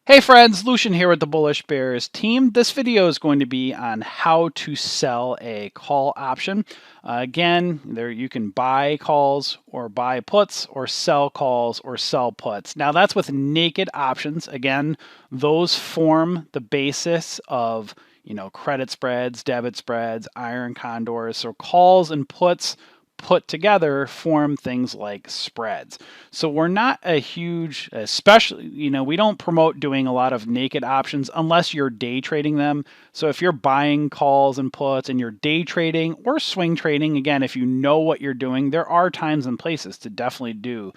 Hey friends, Lucian here with the Bullish Bears team. This video is going to be on how to sell a call option. Again, there you can buy calls or buy puts or sell calls or sell puts. Now that's with naked options. Again, those form the basis of credit spreads, debit spreads, iron condors. So calls and puts put together form things like spreads. So we're not a huge, especially, we don't promote doing a lot of naked options unless you're day trading them. So if you're buying calls and puts and you're day trading or swing trading, again, if you know what you're doing, there are times and places to definitely do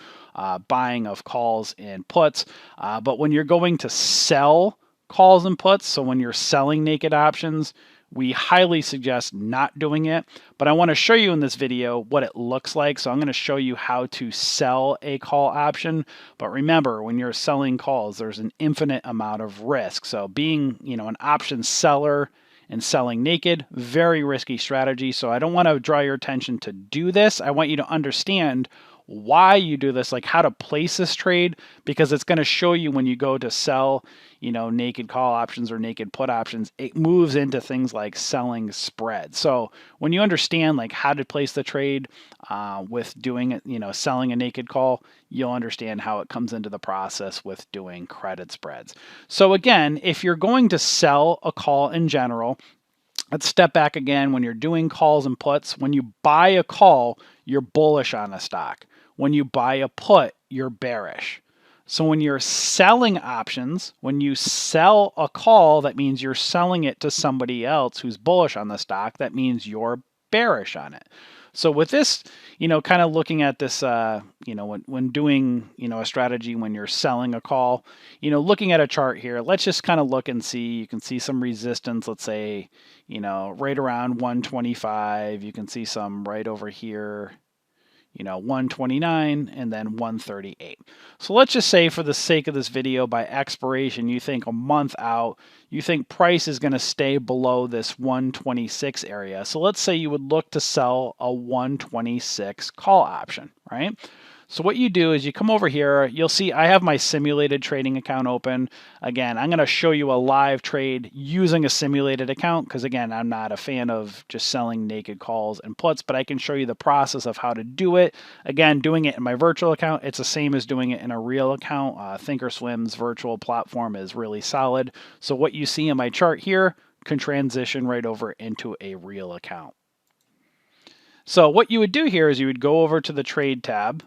buying of calls and puts. But when you're going to sell calls and puts, so when you're selling naked options, we highly suggest not doing it, but I want to show you in this video what it looks like. So I'm going to show you how to sell a call option. But remember, when you're selling calls, there's an infinite amount of risk. So being, an option seller and selling naked, very risky strategy. So I don't want to draw your attention to do this. I want you to understand why you do this, like how to place this trade, because it's going to show you when you go to sell, naked call options or naked put options, it moves into things like selling spreads. So when you understand like how to place the trade with doing it, selling a naked call, you'll understand how it comes into the process with doing credit spreads. So again, if you're going to sell a call in general, let's step back again. When you're doing calls and puts, when you buy a call, you're bullish on a stock. When you buy a put, you're bearish. So when you're selling options, when you sell a call, that means you're selling it to somebody else who's bullish on the stock. That means you're bearish on it. So with this, kind of looking at this, when doing, a strategy when you're selling a call, looking at a chart here, let's just kind of look and see. You can see some resistance, let's say, right around 125. You can see some right over here, 129 and then 138. So let's just say for the sake of this video, by expiration, you think a month out, you think price is going to stay below this 126 area. So let's say you would look to sell a 126 call option, right? So what you do is you come over here, you'll see I have my simulated trading account open. Again, I'm going to show you a live trade using a simulated account because, again, I'm not a fan of just selling naked calls and puts, but I can show you the process of how to do it. Again, doing it in my virtual account, it's the same as doing it in a real account. Thinkorswim's virtual platform is really solid. So what you see in my chart here can transition right over into a real account. So what you would do here is you would go over to the trade tab.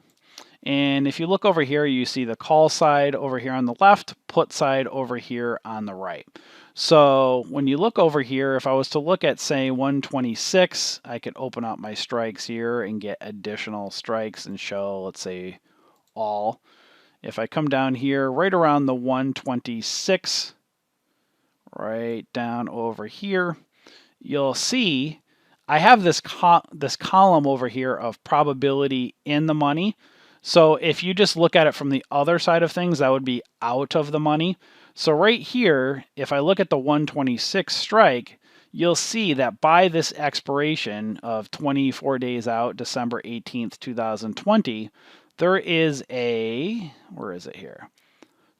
And if you look over here, you see the call side over here on the left, put side over here on the right. So when you look over here, if I was to look at, say, 126, I could open up my strikes here and get additional strikes and show, let's say, all. If I come down here, right around the 126, right down over here, you'll see I have this column over here of probability in the money. So if you just look at it from the other side of things, that would be out of the money. So right here, if I look at the 126 strike, you'll see that by this expiration of 24 days out, December 18th, 2020, there is a, where is it here?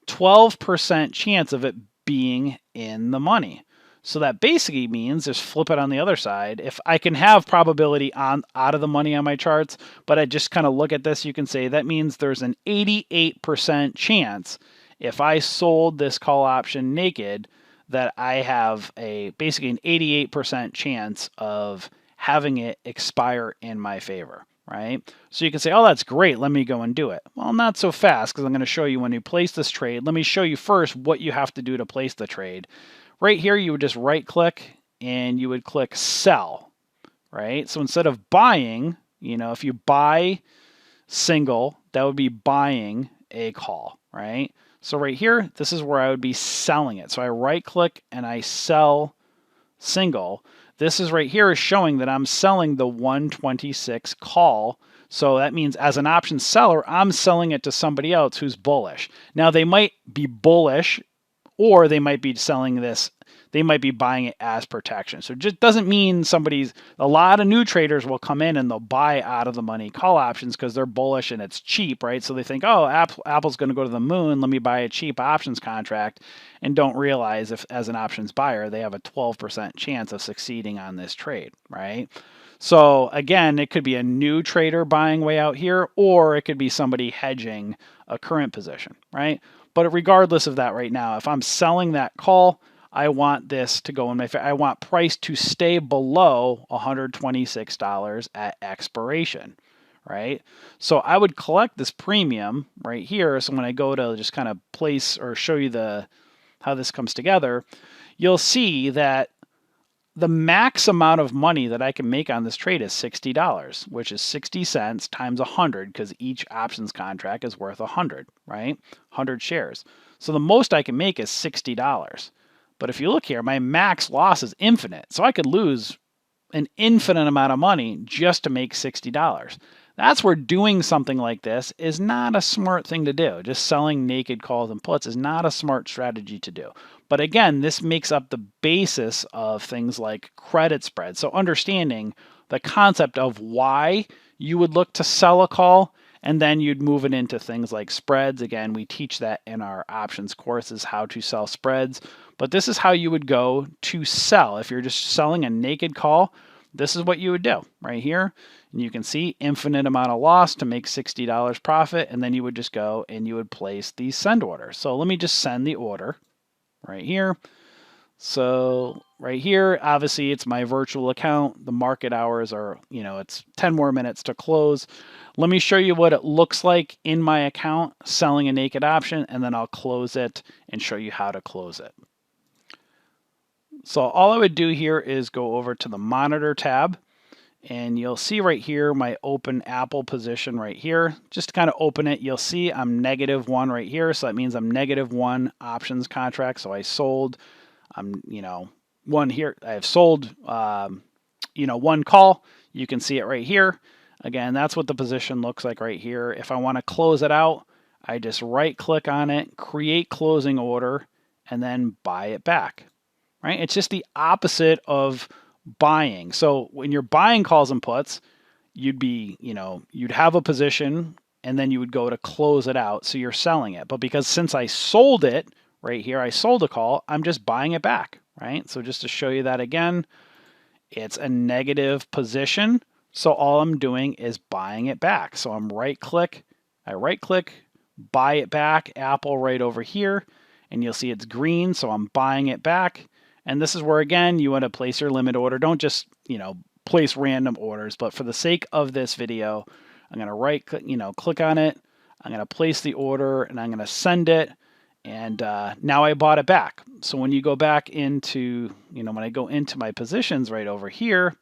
12% chance of it being in the money. So that basically means, just flip it on the other side, if I can have probability out of the money on my charts, but I just kind of look at this, you can say that means there's an 88% chance if I sold this call option naked that I have basically an 88% chance of having it expire in my favor. Right? So you can say, oh, that's great. Let me go and do it. Well, not so fast, because I'm going to show you when you place this trade. Let me show you first what you have to do to place the trade. Right here, you would just right click and you would click sell, right? So instead of buying, if you buy single, that would be buying a call, right? So right here, this is where I would be selling it. So I right click and I sell single. This is right here is showing that I'm selling the 126 call. So that means as an option seller, I'm selling it to somebody else who's bullish. Now they might be bullish or they might be selling this, they might be buying it as protection. So it just doesn't mean a lot of new traders will come in and they'll buy out of the money call options because they're bullish and it's cheap, right? So they think, oh, Apple's going to go to the moon, let me buy a cheap options contract, and don't realize if, as an options buyer, they have a 12% chance of succeeding on this trade, right? So again, it could be a new trader buying way out here, or it could be somebody hedging a current position, right? But regardless of that right now, if I'm selling that call, I want this to go in my favor. I want price to stay below $126 at expiration, right? So I would collect this premium right here. So when I go to just kind of place or show you how this comes together, you'll see that the max amount of money that I can make on this trade is $60, which is 60 cents times 100, because each options contract is worth 100, right? 100 shares. So the most I can make is $60. But if you look here, my max loss is infinite. So I could lose an infinite amount of money just to make $60. That's where doing something like this is not a smart thing to do. Just selling naked calls and puts is not a smart strategy to do. But again, this makes up the basis of things like credit spread. So understanding the concept of why you would look to sell a call, and then you'd move it into things like spreads. Again, we teach that in our options courses, how to sell spreads. But this is how you would go to sell. If you're just selling a naked call, this is what you would do right here. And you can see infinite amount of loss to make $60 profit. And then you would just go and you would place the send order. So let me just send the order right here. So right here, obviously it's my virtual account. The market hours are, it's 10 more minutes to close. Let me show you what it looks like in my account selling a naked option, and then I'll close it and show you how to close it. So all I would do here is go over to the monitor tab, and you'll see right here my open Apple position right here. Just to kind of open it, you'll see I'm -1 right here. So that means I'm -1 options contract. So I sold, one here. I have sold, one call. You can see it right here. Again, that's what the position looks like right here. If I want to close it out, I just right click on it, create closing order, and then buy it back, right? It's just the opposite of buying. So when you're buying calls and puts, you'd have a position and then you would go to close it out. So you're selling it. But because since I sold it right here, I sold a call, I'm just buying it back, right? So just to show you that again, it's a negative position. So all I'm doing is buying it back. So I'm right click, buy it back, Apple right over here, and you'll see it's green. So I'm buying it back. And this is where, again, you want to place your limit order. Don't just, place random orders. But for the sake of this video, I'm going to right click, click on it. I'm going to place the order and I'm going to send it. And now I bought it back. So when you go back into, when I go into my positions right over here,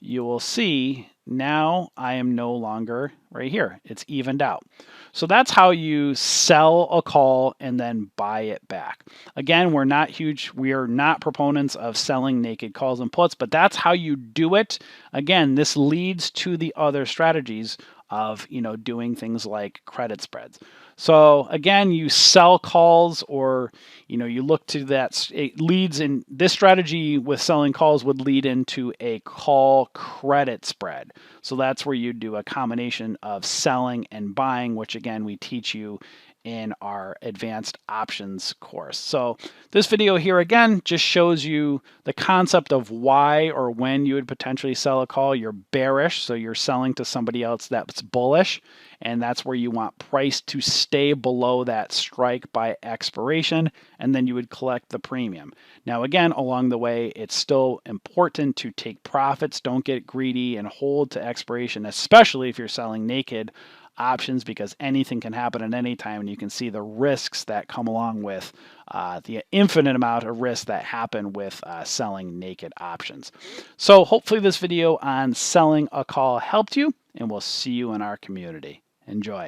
you will see now I am no longer right here. It's evened out. So that's how you sell a call and then buy it back. Again, we are not proponents of selling naked calls and puts, but that's how you do it. Again, this leads to the other strategies of, doing things like credit spreads. So again, you sell calls, or, you look to that. It leads in this strategy with selling calls would lead into a call credit spread. So that's where you do a combination of selling and buying, which again, we teach you in our advanced options course. So this video here again just shows you the concept of why or when you would potentially sell a call. You're bearish, so you're selling to somebody else that's bullish, and that's where you want price to stay below that strike by expiration, and then you would collect the premium. Now again, along the way, it's still important to take profits. Don't get greedy and hold to expiration, especially if you're selling naked options, because anything can happen at any time, and you can see the risks that come along with the infinite amount of risks that happen with selling naked options. So hopefully this video on selling a call helped you, and we'll see you in our community. Enjoy.